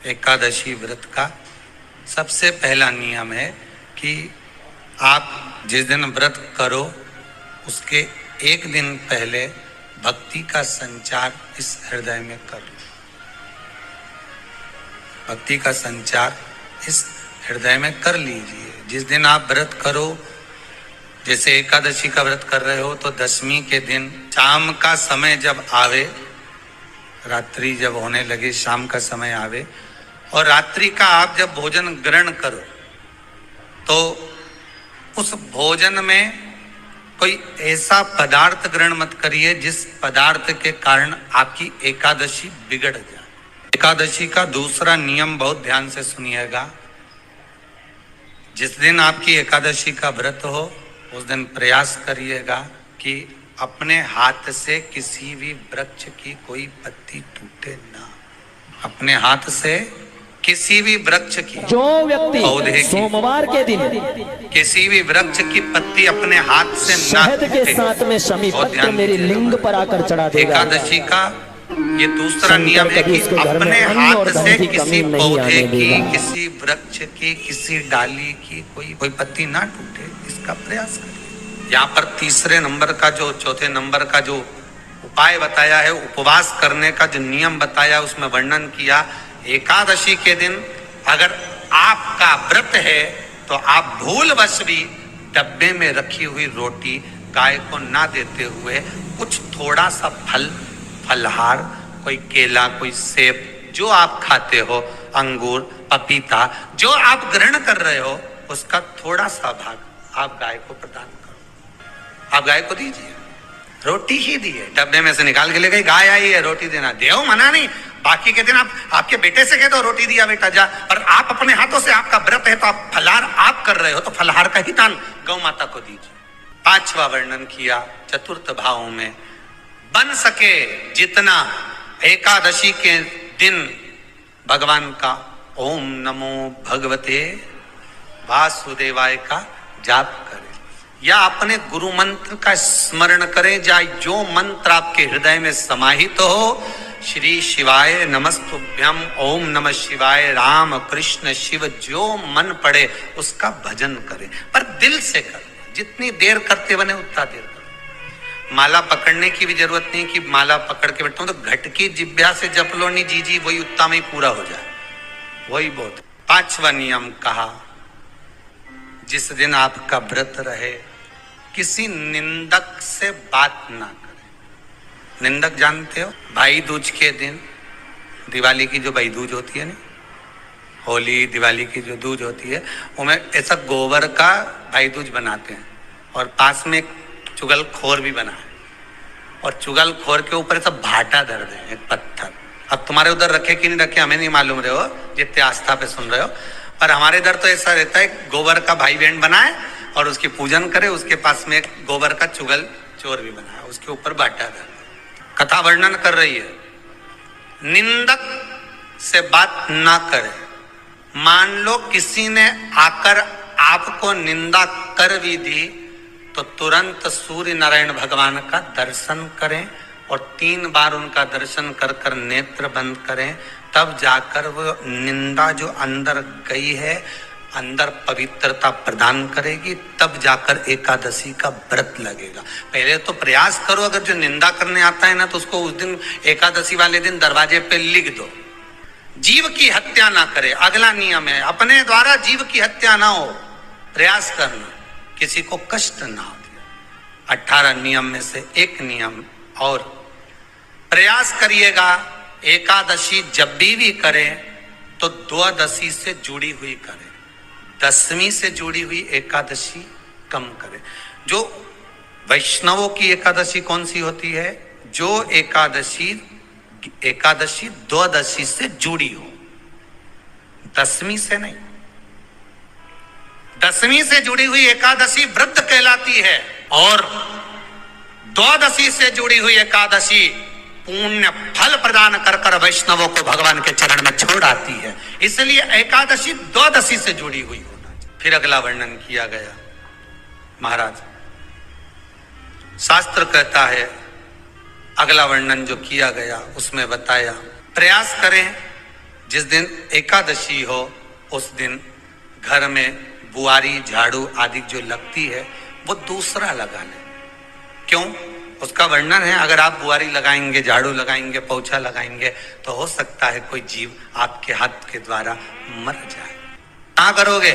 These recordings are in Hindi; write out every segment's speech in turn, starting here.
एकादशी व्रत का सबसे पहला नियम है कि आप जिस दिन व्रत करो उसके एक दिन पहले भक्ति का संचार इस हृदय में कर लो। भक्ति का संचार इस हृदय में कर लीजिए। जिस दिन आप व्रत करो, जैसे एकादशी का व्रत कर रहे हो तो दशमी के दिन शाम का समय जब आवे, रात्रि जब होने लगे, शाम का समय आवे और रात्रि का आप जब भोजन ग्रहण करो तो उस भोजन में कोई ऐसा पदार्थ ग्रहण मत करिए जिस पदार्थ के कारण आपकी एकादशी बिगड़ जाए। एकादशी का दूसरा नियम बहुत ध्यान से सुनिएगा। जिस दिन आपकी एकादशी का व्रत हो उस दिन प्रयास करिएगा कि अपने हाथ से किसी भी वृक्ष की कोई पत्ती टूटे ना। अपने हाथ से किसी भी वृक्ष की, जो व्यक्ति पौधे की, सोमवार के दिन किसी भी वृक्ष की पत्ती अपने हाथ से ना शहद के साथ में शमी पत्र मेरी लिंग पर आकर चढ़ा देगा। एकादशी का ये दूसरा नियम है कि अपने हाथ से किसी पौधे की, किसी वृक्ष की, किसी डाली की कोई पत्ती ना टूटे, इसका प्रयास करिए। यहाँ पर तीसरे नंबर का जो, चौथे नंबर का जो उपाय बताया है, उपवास करने का जो नियम बताया, उसमें वर्णन किया। एकादशी के दिन अगर आपका व्रत है तो आप भूलवश भी डब्बे में रखी हुई रोटी गाय को ना देते हुए कुछ थोड़ा सा फलहार, कोई केला, कोई सेब, जो आप खाते हो, अंगूर, पपीता, जो आप ग्रहण कर रहे हो, उसका थोड़ा सा भाग आप गाय को प्रदान करो। आप गाय को दीजिए। रोटी ही दी है, डब्बे में से निकाल के ले गई, गाय आई है, रोटी देना, देव मना नहीं। बाकी के दिन आप आपके बेटे से कह दो रोटी दिया बेटा जा, पर आप अपने हाथों से, आपका व्रत है तो आप फलहार आप कर रहे हो तो फलहार का ही दान गौ माता को दीजिए। पांचवा वर्णन किया चतुर्थ भाव में, बन सके जितना एकादशी के दिन भगवान का ओम नमो भगवते वासुदेवाय का जाप करें या अपने गुरु मंत्र का स्मरण करें, या जो मंत्र आपके हृदय में समाहित हो, श्री शिवाय नमस्तुभ्यम, ओम नमः शिवाय, राम कृष्ण शिव, जो मन पड़े उसका भजन करें, पर दिल से करें। जितनी देर करते बने उतना देर करें। माला पकड़ने की भी जरूरत नहीं कि माला पकड़ के बैठता हूं तो घट की जिब्या से जप लो नहीं, जी वही उतना में पूरा हो जाए, वही बहुत। पांचवा नियम कहा, जिस दिन आपका व्रत रहे किसी निंदक से बात ना करें। निंदक जानते हो, भाई दूज के दिन, दिवाली की जो भाई दूज होती है ना, होली दिवाली की जो दूज होती है, उनमें ऐसा गोबर का भाई दूज बनाते हैं और पास में एक चुगलखोर भी बना है और चुगलखोर के ऊपर ऐसा भाटा धर दे, एक पत्थर। अब तुम्हारे उधर रखे कि नहीं रखे हमें नहीं मालूम रहे हो, जितने आस्था पे सुन रहे हो, पर हमारे इधर तो ऐसा रहता है, गोबर का भाई बहन बनाए और उसकी पूजन करे, उसके पास में एक गोबर का चुगल चोर भी बनाया, उसके ऊपर बाटा धर। कथा वर्णन कर रही है, निंदक से बात ना करें। मान लो किसी ने आकर आपको निंदा कर भी दी तो तुरंत सूर्य नारायण भगवान का दर्शन करें और 3 बार उनका दर्शन कर कर नेत्र बंद करें, तब जाकर वो निंदा जो अंदर गई है, अंदर पवित्रता प्रदान करेगी, तब जाकर एकादशी का व्रत लगेगा। पहले तो प्रयास करो, अगर जो निंदा करने आता है ना तो उसको उस दिन एकादशी वाले दिन दरवाजे पे लिख दो। जीव की हत्या ना करे, अगला नियम है, अपने द्वारा जीव की हत्या ना हो, प्रयास करना, किसी को कष्ट ना हो। 18 नियम में से एक नियम और, प्रयास करिएगा एकादशी जब भी करें तो द्वादशी से जुड़ी हुई करें, दशमी से जुड़ी हुई एकादशी कम करें। जो वैष्णवों की एकादशी कौन सी होती है? जो एकादशी द्वादशी से जुड़ी हो, दशमी से नहीं। दशमी से जुड़ी हुई एकादशी व्रत कहलाती है और द्वादशी से जुड़ी हुई एकादशी पुण्य फल प्रदान कर कर वैष्णवों को भगवान के चरण में छोड़ आती है। इसलिए एकादशी द्वादशी से जुड़ी हुई होना चाहिए। फिर अगला वर्णन किया गया, महाराज शास्त्र कहता है, अगला वर्णन जो किया गया उसमें बताया, प्रयास करें जिस दिन एकादशी हो उस दिन घर में बुआरी झाड़ू आदि जो लगती है वो दूसरा लगा ले। क्यों? उसका वर्णन है, अगर आप बुआरी लगाएंगे, झाड़ू लगाएंगे, पोछा लगाएंगे तो हो सकता है कोई जीव आपके हाथ के द्वारा मर जाए। क्या करोगे?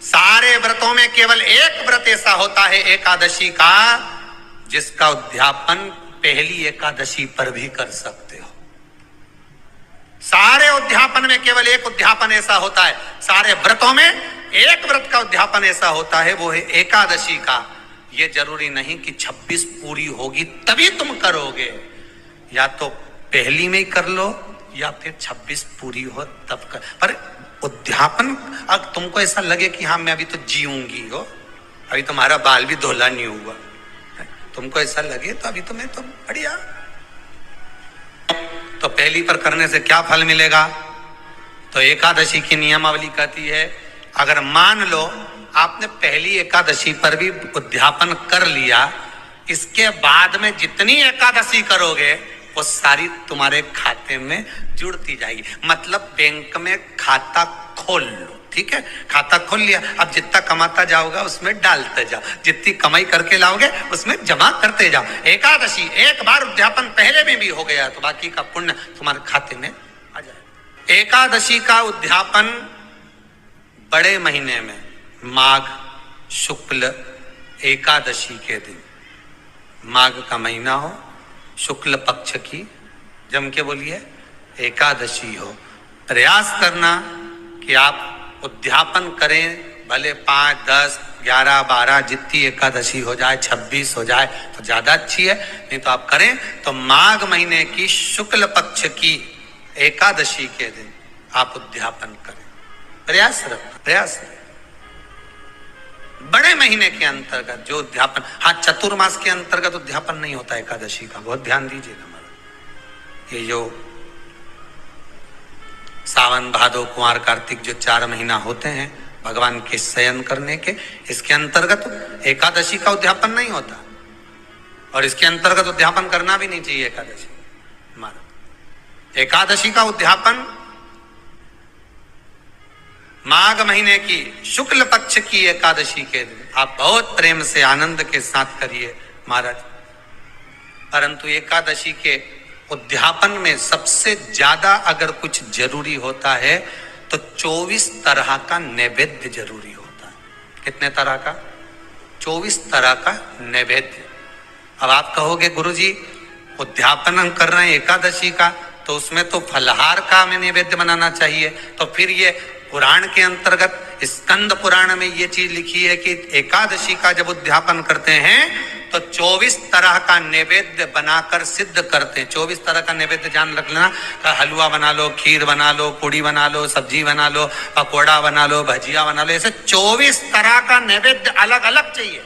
सारे व्रतों में केवल एक व्रत ऐसा होता है एकादशी का जिसका उद्यापन पहली एकादशी पर भी कर सकते हो। सारे उद्यापन में केवल एक उद्यापन ऐसा होता है, सारे व्रतों में एक व्रत का उद्यापन ऐसा होता है, वो है एकादशी का। ये जरूरी नहीं कि 26 पूरी होगी तभी तुम करोगे, या तो पहली में ही कर लो या फिर 26 पूरी हो तब कर। पर उद्यापन, अब तुमको ऐसा लगे कि हाँ मैं अभी तो जीऊंगी हो, अभी तुम्हारा बाल भी धोला नहीं हुआ, तुमको ऐसा लगे तो अभी तो मैं तो बढ़िया। तो पहली पर करने से क्या फल मिलेगा? तो एकादशी की नियमावली कहती है, अगर मान लो आपने पहली एकादशी पर भी उद्यापन कर लिया, इसके बाद में जितनी एकादशी करोगे वो सारी तुम्हारे खाते में जुड़ती जाएगी। मतलब बैंक में खाता खोल लो, ठीक है? खाता खोल लिया, अब जितना कमाता जाओगा उसमें डालते जाओ, जितनी कमाई करके लाओगे उसमें जमा करते जाओ। एकादशी एक बार उद्यापन पहले में भी हो गया तो बाकी का पुण्य तुम्हारे खाते में आ जाए। एकादशी का उद्यापन बड़े महीने में माघ शुक्ल एकादशी के दिन, माघ का महीना हो, शुक्ल पक्ष की, जम के बोलिए, एकादशी हो, प्रयास करना कि आप उद्यापन करें, भले 5, 10, 11, 12 जितनी एकादशी हो जाए, 26 हो जाए तो ज्यादा अच्छी है, नहीं तो आप करें तो माघ महीने की शुक्ल पक्ष की एकादशी के दिन आप उद्यापन करें। प्रयास रखें, प्रयास रखें। बड़े महीने के अंतर्गत जो उद्यापन, हाँ चतुर्मास के अंतर्गत उद्यापन नहीं होता एकादशी का, बहुत ध्यान दीजिएगा। ये जो सावन भादो कुंवर कार्तिक जो 4 महीना होते हैं भगवान के शयन करने के, इसके अंतर्गत एकादशी का उद्यापन नहीं होता और इसके अंतर्गत उद्यापन करना भी नहीं चाहिए एकादशी। हमारा एकादशी का उद्यापन माघ महीने की शुक्ल पक्ष की एकादशी के दिन आप बहुत प्रेम से आनंद के साथ करिए महाराज। परंतु एकादशी के उद्यापन में सबसे ज्यादा अगर कुछ जरूरी होता है तो 24 तरह का नैवेद्य जरूरी होता है। कितने तरह का? 24 तरह का नैवेद्य। अब आप कहोगे गुरुजी उद्यापन हम कर रहे हैं एकादशी का, तो उसमें तो फलहार का हमें नैवेद्य बनाना चाहिए। तो फिर ये पुराण के अंतर्गत स्कंद पुराण में ये चीज लिखी है कि एकादशी का जब उद्यापन करते हैं तो 24 तरह का नैवेद्य बनाकर सिद्ध करते हैं। 24 तरह का नैवेद्य जान रख लेना, हलवा बना लो, खीर बना लो, पूड़ी बना लो, सब्जी बना लो, पकोड़ा बना लो, भजिया बना लो, ऐसे 24 तरह का नैवेद्य अलग अलग चाहिए।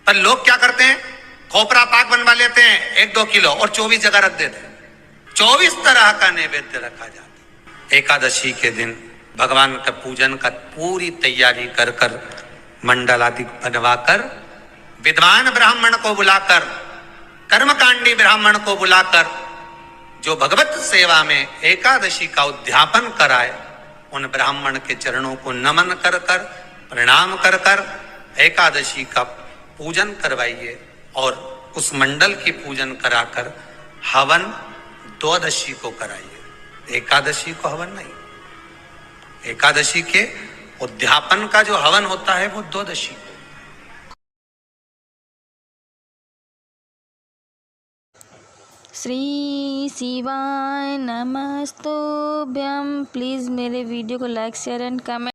पर लोग क्या करते हैं, खोपरा पाक बनवा लेते हैं 1-2 किलो और 24 जगह रख देते हैं। 24 तरह का नैवेद्य रखा जाता है। एकादशी के दिन भगवान का पूजन का पूरी तैयारी कर कर, मंडल आदि बनवाकर, विद्वान ब्राह्मण को बुलाकर, कर्मकांडी ब्राह्मण को बुलाकर जो भगवत सेवा में एकादशी का उद्यापन कराए, उन ब्राह्मण के चरणों को नमन कर कर, प्रणाम कर कर एकादशी का पूजन करवाइए और उस मंडल की पूजन कराकर हवन द्वादशी को कराइए, एकादशी को हवन नहीं। एकादशी के उद्यापन का जो हवन होता है वो द्वादशी को। श्री शिवाय नमस्तुभ्यं। प्लीज़ मेरे वीडियो को लाइक शेयर एंड कमेंट